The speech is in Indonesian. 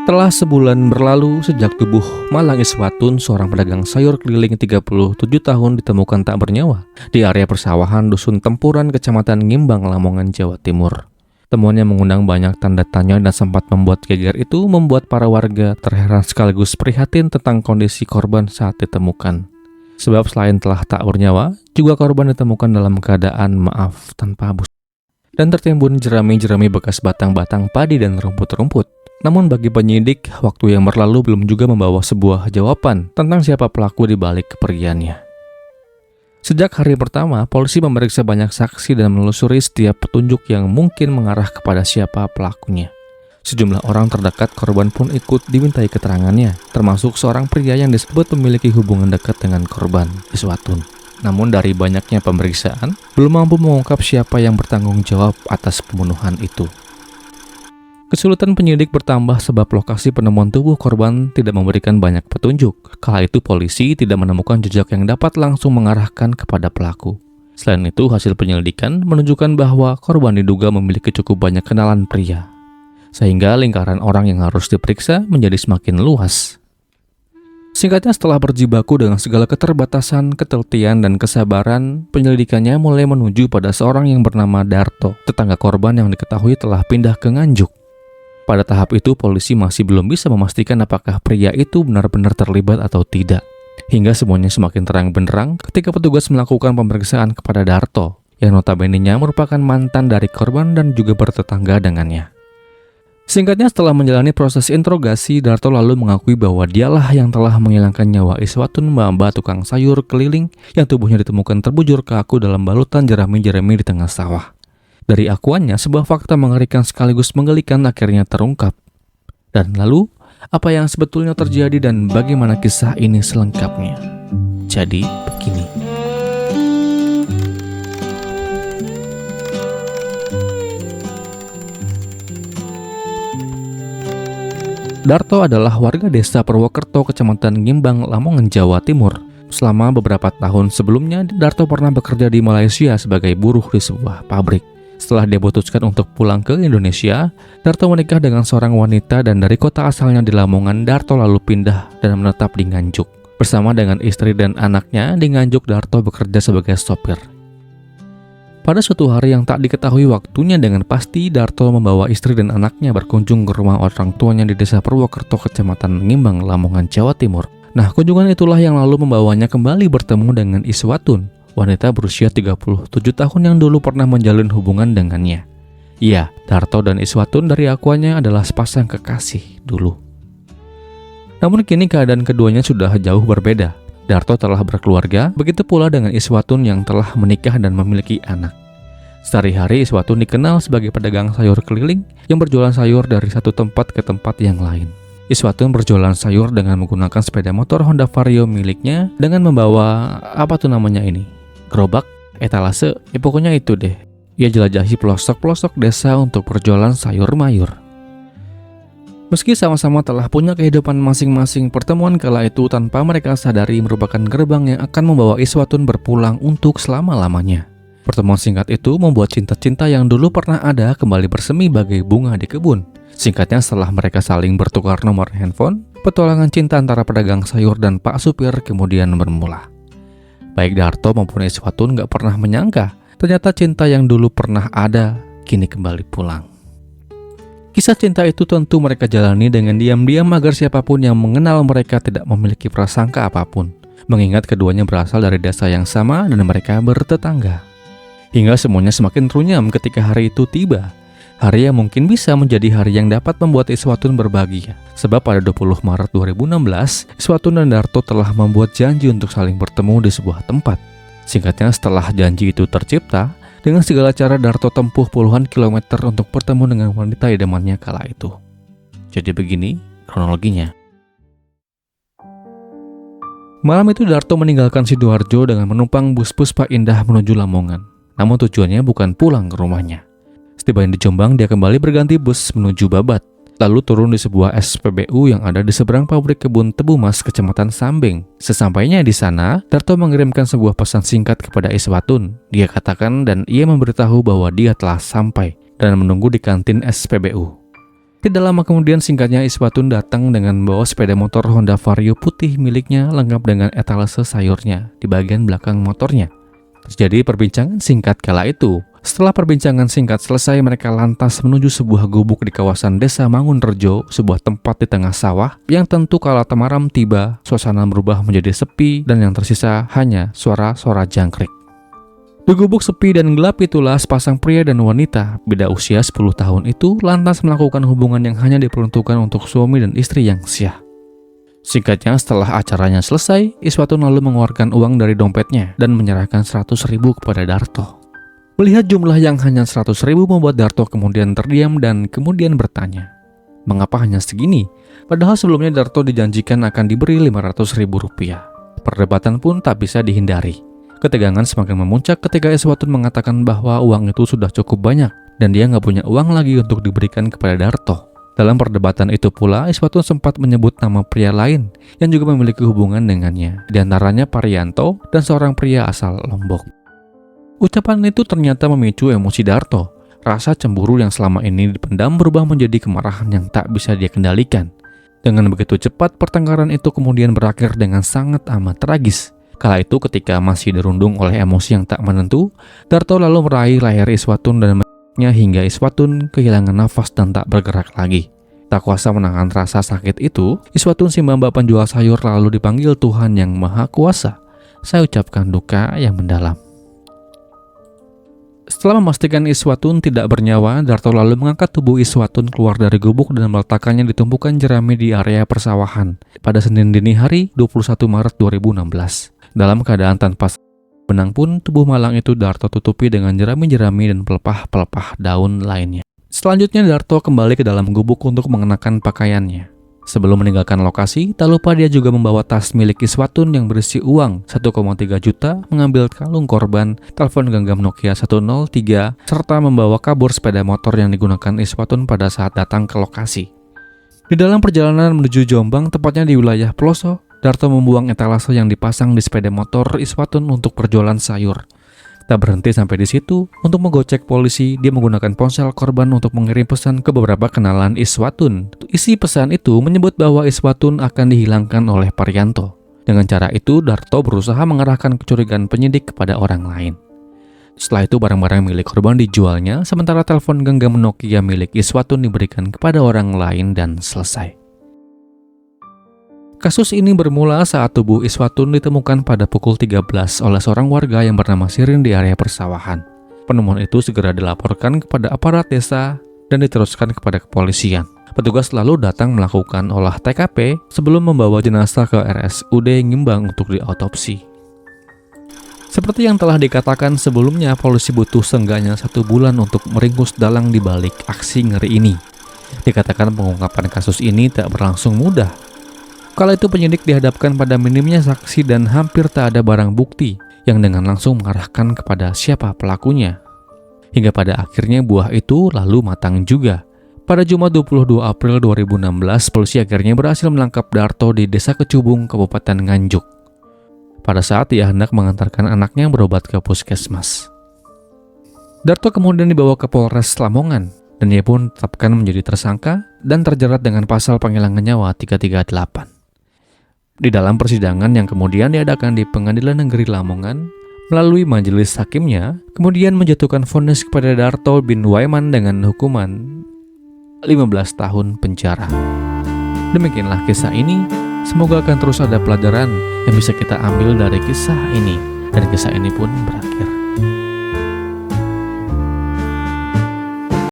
Telah sebulan berlalu sejak tubuh Malang Iswatun, seorang pedagang sayur keliling 37 tahun, ditemukan tak bernyawa di area persawahan Dusun Tempuran, Kecamatan Ngimbang, Lamongan, Jawa Timur. Temuannya mengundang banyak tanda tanya dan sempat membuat geger. Itu membuat para warga terheran sekaligus prihatin tentang kondisi korban saat ditemukan. Sebab selain telah tak bernyawa, juga korban ditemukan dalam keadaan maaf tanpa busana dan tertimbun jerami-jerami bekas batang-batang padi dan rumput-rumput. Namun bagi penyidik, waktu yang berlalu belum juga membawa sebuah jawaban tentang siapa pelaku di balik kepergiannya. Sejak hari pertama, polisi memeriksa banyak saksi dan menelusuri setiap petunjuk yang mungkin mengarah kepada siapa pelakunya. Sejumlah orang terdekat korban pun ikut dimintai keterangannya, termasuk seorang pria yang disebut memiliki hubungan dekat dengan korban Iswatun. Namun dari banyaknya pemeriksaan, belum mampu mengungkap siapa yang bertanggung jawab atas pembunuhan itu. Kesulitan penyidik bertambah sebab lokasi penemuan tubuh korban tidak memberikan banyak petunjuk. Kala itu polisi tidak menemukan jejak yang dapat langsung mengarahkan kepada pelaku. Selain itu, hasil penyelidikan menunjukkan bahwa korban diduga memiliki cukup banyak kenalan pria, sehingga lingkaran orang yang harus diperiksa menjadi semakin luas. Singkatnya, setelah berjibaku dengan segala keterbatasan, ketelitian, dan kesabaran, penyelidikannya mulai menuju pada seorang yang bernama Darto, tetangga korban yang diketahui telah pindah ke Nganjuk. Pada tahap itu, polisi masih belum bisa memastikan apakah pria itu benar-benar terlibat atau tidak. Hingga semuanya semakin terang benderang ketika petugas melakukan pemeriksaan kepada Darto, yang notabene-nya merupakan mantan dari korban dan juga bertetangga dengannya. Singkatnya, setelah menjalani proses interogasi, Darto lalu mengakui bahwa dialah yang telah menghilangkan nyawa Iswatun, mbak-mbak tukang sayur keliling yang tubuhnya ditemukan terbujur kaku dalam balutan jerami-jerami di tengah sawah. Dari akuannya, sebuah fakta mengerikan sekaligus menggelikan akhirnya terungkap. Dan lalu, apa yang sebetulnya terjadi dan bagaimana kisah ini selengkapnya? Jadi, begini. Darto adalah warga desa Purwokerto, Kecamatan Ngimbang, Lamongan, Jawa Timur. Selama beberapa tahun sebelumnya, Darto pernah bekerja di Malaysia sebagai buruh di sebuah pabrik. Setelah dia memutuskan untuk pulang ke Indonesia, Darto menikah dengan seorang wanita dan dari kota asalnya di Lamongan, Darto lalu pindah dan menetap di Nganjuk. Bersama dengan istri dan anaknya di Nganjuk, Darto bekerja sebagai sopir. Pada suatu hari yang tak diketahui waktunya dengan pasti, Darto membawa istri dan anaknya berkunjung ke rumah orang tuanya di desa Purwokerto, Kecamatan Ngimbang, Lamongan, Jawa Timur. Nah, kunjungan itulah yang lalu membawanya kembali bertemu dengan Iswatun, wanita berusia 37 tahun yang dulu pernah menjalin hubungan dengannya. Iya, Darto dan Iswatun dari akuannya adalah sepasang kekasih dulu. Namun kini keadaan keduanya sudah jauh berbeda. Darto telah berkeluarga, begitu pula dengan Iswatun yang telah menikah dan memiliki anak. Sehari-hari Iswatun dikenal sebagai pedagang sayur keliling yang berjualan sayur dari satu tempat ke tempat yang lain. Iswatun berjualan sayur dengan menggunakan sepeda motor Honda Vario miliknya dengan membawa gerobak, etalase, pokoknya itu deh. Ia jelajahi pelosok-pelosok desa untuk berjualan sayur mayur. Meski sama-sama telah punya kehidupan masing-masing, pertemuan kala itu tanpa mereka sadari merupakan gerbang yang akan membawa Iswatun berpulang untuk selama-lamanya. Pertemuan singkat itu membuat cinta-cinta yang dulu pernah ada kembali bersemi bagai bunga di kebun. Singkatnya, setelah mereka saling bertukar nomor handphone, petualangan cinta antara pedagang sayur dan Pak Supir kemudian bermula. Baik Darto maupun Iswatun gak pernah menyangka, ternyata cinta yang dulu pernah ada, kini kembali pulang. Kisah cinta itu tentu mereka jalani dengan diam-diam agar siapapun yang mengenal mereka tidak memiliki prasangka apapun, mengingat keduanya berasal dari desa yang sama dan mereka bertetangga. Hingga semuanya semakin runyam ketika hari itu tiba. Hari yang mungkin bisa menjadi hari yang dapat membuat Iswatun berbahagia. Sebab pada 20 Maret 2016, Iswatun dan Darto telah membuat janji untuk saling bertemu di sebuah tempat. Singkatnya, setelah janji itu tercipta, dengan segala cara Darto tempuh puluhan kilometer untuk bertemu dengan wanita idamannya kala itu. Jadi begini kronologinya. Malam itu Darto meninggalkan Sidoarjo dengan menumpang bus Puspa Indah menuju Lamongan. Namun tujuannya bukan pulang ke rumahnya. Setibanya di Jombang, dia kembali berganti bus menuju Babat, lalu turun di sebuah SPBU yang ada di seberang pabrik kebun tebu mas Kecamatan Sambing. Sesampainya di sana, Darto mengirimkan sebuah pesan singkat kepada Iswatun. Dia katakan dan ia memberitahu bahwa dia telah sampai dan menunggu di kantin SPBU. Tidak lama kemudian singkatnya Iswatun datang dengan membawa sepeda motor Honda Vario putih miliknya lengkap dengan etalase sayurnya di bagian belakang motornya. Terjadi perbincangan singkat kala itu. Setelah perbincangan singkat selesai, mereka lantas menuju sebuah gubuk di kawasan Desa Mangunrejo, sebuah tempat di tengah sawah yang tentu kala temaram tiba, suasana berubah menjadi sepi dan yang tersisa hanya suara-suara jangkrik. Di gubuk sepi dan gelap itulah sepasang pria dan wanita beda usia 10 tahun itu lantas melakukan hubungan yang hanya diperuntukkan untuk suami dan istri yang syah. Singkatnya, setelah acaranya selesai, Iswatun lalu mengeluarkan uang dari dompetnya dan menyerahkan 100.000 kepada Darto. Melihat jumlah yang hanya 100.000 membuat Darto kemudian terdiam dan kemudian bertanya, mengapa hanya segini? Padahal sebelumnya Darto dijanjikan akan diberi 500.000 rupiah. Perdebatan pun tak bisa dihindari. Ketegangan semakin memuncak ketika Iswatun mengatakan bahwa uang itu sudah cukup banyak dan dia nggak punya uang lagi untuk diberikan kepada Darto. Dalam perdebatan itu pula, Iswatun sempat menyebut nama pria lain yang juga memiliki hubungan dengannya, di antaranya Parianto dan seorang pria asal Lombok. Ucapan itu ternyata memicu emosi Darto. Rasa cemburu yang selama ini dipendam berubah menjadi kemarahan yang tak bisa dia kendalikan. Dengan begitu cepat, pertengkaran itu kemudian berakhir dengan sangat amat tragis. Kala itu ketika masih dirundung oleh emosi yang tak menentu, Darto lalu meraih leher Iswatun dan menekuknya hingga Iswatun kehilangan nafas dan tak bergerak lagi. Tak kuasa menahan rasa sakit itu, Iswatun si mbak penjual sayur lalu dipanggil Tuhan yang Maha Kuasa. Saya ucapkan duka yang mendalam. Setelah memastikan Iswatun tidak bernyawa, Darto lalu mengangkat tubuh Iswatun keluar dari gubuk dan meletakkannya di tumpukan jerami di area persawahan pada Senin dini hari 21 Maret 2016. Dalam keadaan tanpa benang pun, tubuh malang itu Darto tutupi dengan jerami-jerami dan pelepah-pelepah daun lainnya. Selanjutnya Darto kembali ke dalam gubuk untuk mengenakan pakaiannya. Sebelum meninggalkan lokasi, tak lupa dia juga membawa tas milik Iswatun yang berisi uang 1,3 juta, mengambil kalung korban, telepon genggam Nokia 103, serta membawa kabur sepeda motor yang digunakan Iswatun pada saat datang ke lokasi. Di dalam perjalanan menuju Jombang, tepatnya di wilayah Peloso, Darto membuang etalase yang dipasang di sepeda motor Iswatun untuk perjualan sayur. Tak berhenti sampai di situ, untuk menggocek polisi, dia menggunakan ponsel korban untuk mengirim pesan ke beberapa kenalan Iswatun. Isi pesan itu menyebut bahwa Iswatun akan dihilangkan oleh Parianto. Dengan cara itu, Darto berusaha mengarahkan kecurigaan penyidik kepada orang lain. Setelah itu, barang-barang milik korban dijualnya, sementara telepon genggam Nokia milik Iswatun diberikan kepada orang lain dan selesai. Kasus ini bermula saat tubuh Iswatun ditemukan pada pukul 13 oleh seorang warga yang bernama Sirin di area persawahan. Penemuan itu segera dilaporkan kepada aparat desa dan diteruskan kepada kepolisian. Petugas lalu datang melakukan olah TKP sebelum membawa jenazah ke RSUD Ngimbang untuk diautopsi. Seperti yang telah dikatakan sebelumnya, polisi butuh seenggaknya 1 bulan untuk meringkus dalang di balik aksi ngeri ini. Dikatakan pengungkapan kasus ini tak berlangsung mudah. Kala itu penyidik dihadapkan pada minimnya saksi dan hampir tak ada barang bukti yang dengan langsung mengarahkan kepada siapa pelakunya. Hingga pada akhirnya buah itu lalu matang juga. Pada Jumat 22 April 2016, polisi akhirnya berhasil menangkap Darto di Desa Kecubung, Kabupaten Nganjuk. Pada saat ia hendak mengantarkan anaknya berobat ke puskesmas. Darto kemudian dibawa ke Polres Lamongan dan ia pun ditetapkan menjadi tersangka dan terjerat dengan pasal penghilangan nyawa 338. Di dalam persidangan yang kemudian diadakan di Pengadilan Negeri Lamongan, melalui majelis hakimnya, kemudian menjatuhkan vonis kepada Darto bin Waiman dengan hukuman 15 tahun penjara. Demikianlah kisah ini, semoga akan terus ada pelajaran yang bisa kita ambil dari kisah ini, dan kisah ini pun berakhir.